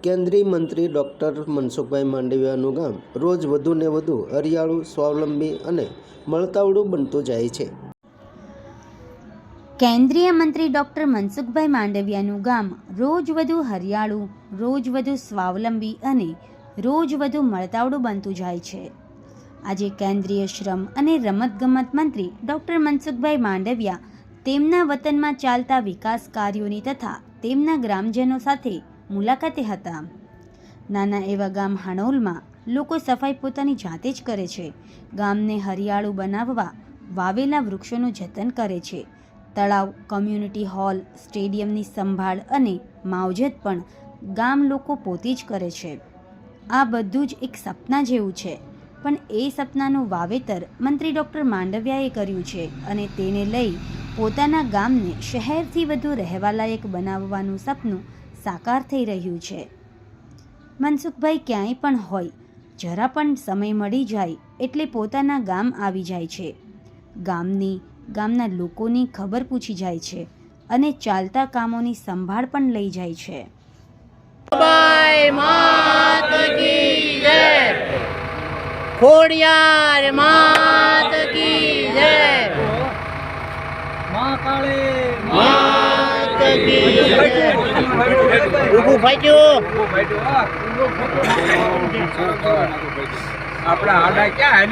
કેન્દ્રીય મંત્રી ડૉક્ટર મનસુખભાઈ માંડવિયાનું ગામ રોજ વધુને વધુ હરિયાળું, સ્વાવલંબી અને મળતાવડું બનતું જાય છે. કેન્દ્રીય મંત્રી ડૉક્ટર મનસુખભાઈ માંડવિયાનું ગામ રોજ વધુ હરિયાળું, રોજ વધુ સ્વાવલંબી અને રોજ વધુ મળતાવડું બનતું જાય છે. આજે કેન્દ્રીય શ્રમ અને રમતગમત મંત્રી ડૉક્ટર મનસુખભાઈ માંડવિયા તેમના વતનમાં ચાલતા વિકાસ કાર્યોની તથા તેમના ગ્રામજનો સાથે મુલાકાતે હતા. નાના એવા ગામ હાણોલમાં લોકો સફાઈ પોતાની જાતે જ કરે છે. ગામને હરિયાળું બનાવવા વાવેલા વૃક્ષોનું જતન કરે છે. તળાવ, કમ્યુનિટી હોલ, સ્ટેડિયમની સંભાળ અને માવજત પણ ગામ લોકો પોતે જ કરે છે. આ બધું જ એક સપના જેવું છે, પણ એ સપનાનું વાવેતર મંત્રી ડૉક્ટર માંડવિયાએ કર્યું છે અને તેને લઈ પોતાના ગામને શહેરથી વધુ રહેવાલાયક બનાવવાનું સપનું સાકાર થઈ રહ્યું છે. મનસુખભાઈ ક્યાંય પણ હોય, જરા પણ સમય મળી જાય એટલે પોતાના ગામ આવી જાય છે. ગામના લોકોની ખબર પૂછી જાય છે અને ચાલતા કામોની સંભાળ પણ લઈ જાય છે. ખોડિયાર માત કી જય, માં કાળી માત કી જય. ઊભું ફાટ્યું. આપણા આડા ક્યાં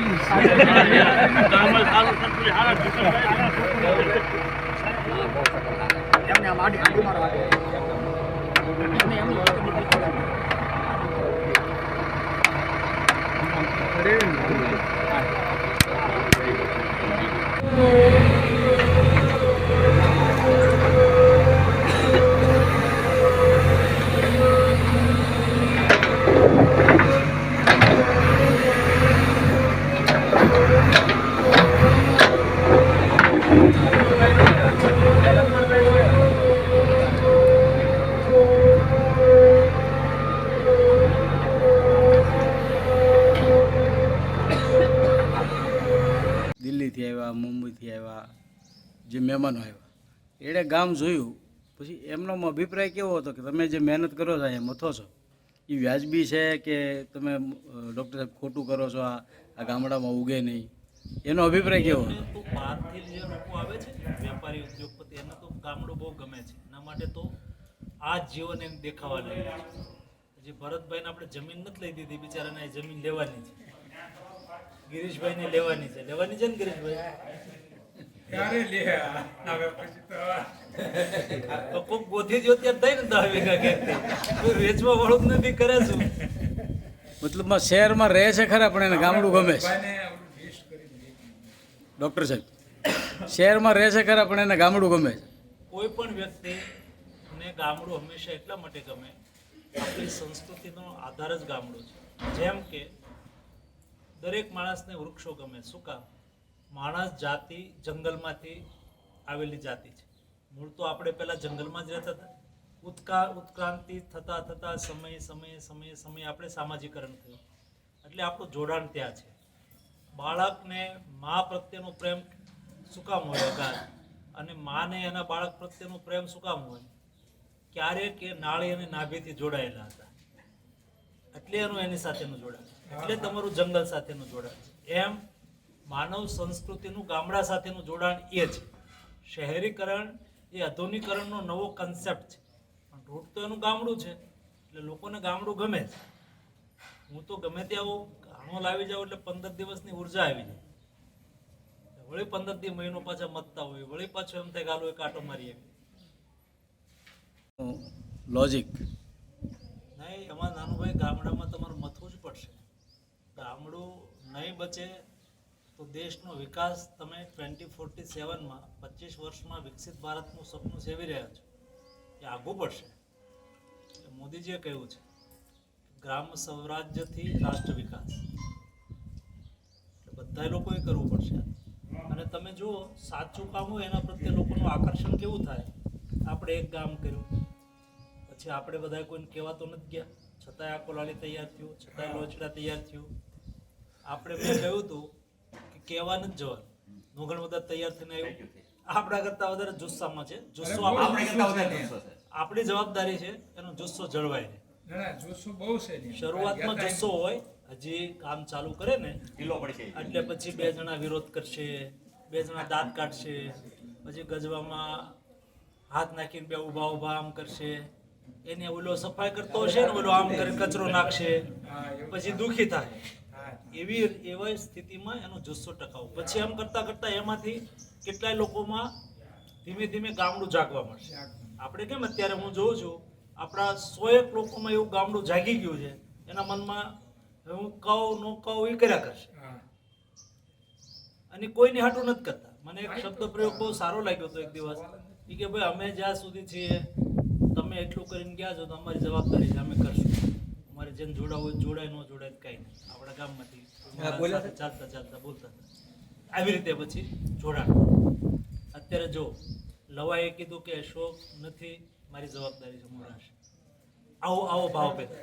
દિલ્હીથી આવ્યા, મુંબઈથી આવ્યા જે મહેમાનો આવ્યા એણે ગામ જોયું. પછી એમનો અભિપ્રાય કેવો હતો કે તમે જે મહેનત કરો છો અહીંયા મથો છો એ વ્યાજબી છે કે તમે ડૉક્ટર સાહેબ ખોટું કરો છો, આ ગામડામાં ઉગે નહીં, એનો અભિપ્રાય કેવો હતો? તો બહારથી જે લોકો આવે છે વેપારી ઉદ્યોગપતિ, એને તો ગામડું બહુ ગમે છે. એના માટે તો આ જીવન એમ દેખાવા લાગ્યું છે. જે ભરતભાઈને આપણે જમીન નથી લઈ દીધી, બિચારાને એ જમીન લેવાની છે. ગિરીશભાઈને લેવાની છે ને ગિરીશભાઈ? કોક ગોથી જો ત્યાં થઈ ને 10 વીઘા ક્યાંકથી વેચવા વાળું નથી, કરે શું? મતલબમાં શહેરમાં રહે છે ખરા પણ એને ગામડું ગમે છે. ડૉક્ટર સાહેબ શહેરમાં રહે છે ખરા પણ એને ગામડું ગમે છે. કોઈ પણ વ્યક્તિને ગામડું હંમેશા એટલા માટે ગમે, આપણી સંસ્કૃતિનો આધાર જ ગામડું છે. જેમ કે દરેક માણસને વૃક્ષો ગમે. શું કામ? માણસ જાતિ જંગલમાંથી આવેલી જાતિ છે. મૂળ તો આપણે પહેલાં જંગલમાં જ રહેતા હતા. ઉત્ક્રાંતિ થતાં સમય આપણે સામાજિકરણ થયું, એટલે આપણું જોડાણ ત્યાં છે. બાળકને મા પ્રત્યેનો પ્રેમ શું કામ હોય અગાધ, અને માને એના બાળક પ્રત્યેનો પ્રેમ શું કામ હોય? ક્યારેક એ નાળી અને નાભીથી જોડાયેલા હતા, એટલે એનું એની સાથેનું જોડાણ, એટલે તમારું જંગલ સાથેનું જોડાણ છે. એમ માનવ સંસ્કૃતિનું ગામડા સાથેનું જોડાણ એ છે. શહેરીકરણ એ આધુનિકરણનો નવો કન્સેપ્ટ છે, પણ રૂટ તો એનું ગામડું છે, એટલે લોકોને ગામડું ગમે છે. હું તો ગમે ત્યાં હાણોલ આવી જાઉં એટલે 15 દિવસની ઉર્જા આવી જાય. વળી 15 દિવસ મહિનો પાછા મતતા હોય, વળી પાછો એમ થાય ગાલો એક આટો મારી આવી. લોજિક નહીં, એમાં નાનુભાઈ ગામડામાં તમારે મથવું જ પડશે. ગામડું નહીં બચે તો દેશનો વિકાસ તમે 2047માં 25 વર્ષમાં વિકસિત ભારતનું સપનું સેવી રહ્યા છો, એ આગવું પડશે. મોદીજીએ કહ્યું છે ગ્રામ સ્વરાજ્યથી રાષ્ટ્ર વિકાસ, એટલે બધા લોકોએ કરવું પડશે. અને તમે જુઓ, સાચું કામ હોય એના પ્રત્યે લોકોનું આકર્ષણ કેવું થાય. આપણે એક ગામ કર્યું, પછી આપણે બધા કોઈને કહેવા તો નથી ગયા, છતાંય આ કોલાળી તૈયાર થયું, છતાંય લોચડા તૈયાર થયું. આપણે મેં કહ્યું હતું કે કહેવા નથી જવાનું, નોગણ બધા તૈયાર થઈને આવ્યું. આપણા કરતાં વધારે જુસ્સામાં છે. જુસ્સો આપણી જવાબદારી છે એનો જુસ્સો જળવાય રહે. શરૂઆતમાં જુસ્સો હોય, હજી કામ ચાલુ કરે ને એટલે પછી 2 જણા વિરોધ કરશે, 2 જણા દાંત કાઢશે, પછી ગજવામાં હાથ નાખીને 2 ઊભા આમ કરશે, એને ઓલો સફાઈ કરતો હશે ને ઓલો આમ કરી કચરો નાખશે, પછી દુઃખી થાય. એવી સ્થિતિમાં એનો જુસ્સો ટકાવો. પછી એમ કરતા કરતા એમાંથી કેટલાય લોકોમાં ધીમે ધીમે ગામડું જાગવા મળશે. આપણે કેમ અત્યારે હું જોઉં છું આપણા 100 લોકોમાં એવું ગામડું જાગી ગયું છે, એના મનમાં હું કહું ન કહું એ કર્યા કરશે અને કોઈને હાટું નથી કરતા. મને એક શબ્દ પ્રયોગ બહુ સારો લાગ્યો હતો એક દિવસ, એ કે ભાઈ અમે જ્યાં સુધી છીએ તમે એટલું કરીને ગયા છો તો અમારી જવાબદારી છે, અમે કરશું. અમારે જેને જોડાવું હોય જોડાય, ન જોડાય કાંઈ નહીં. આપણા ગામમાંથી ચાલતા ચાલતા બોલતા આવી રીતે પછી જોડાણ. અત્યારે જો લવાએ કીધું કે અશોક નથી, મારી જવાબદારી છે, મોરાશ. આવો ભાવ પેદા.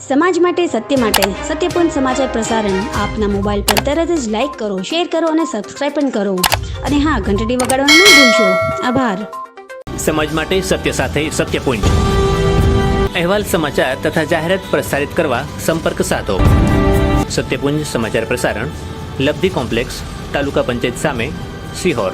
સમાજ માટે, સત્ય માટે, સત્યપૂર્ણ સમાચાર પ્રસારણ આપના મોબાઈલ પર તરત જ લાઈક કરો, શેર કરો અને સબસ્ક્રાઇબ પણ કરો. અને હા, ઘંટડી વગાડવાનું ન ભૂલશો. આભાર. સમાજ માટે સત્ય સાથે સત્યપુંજ. અહેવાલ, સમાચાર તથા જાહેરાત પ્રસારિત કરવા સંપર્ક સાધો. સત્યપુંજ સમાચાર પ્રસારણ, લબ્ધિ કોમ્પ્લેક્સ, તાલુકા પંચાયત સામે, સિહોર.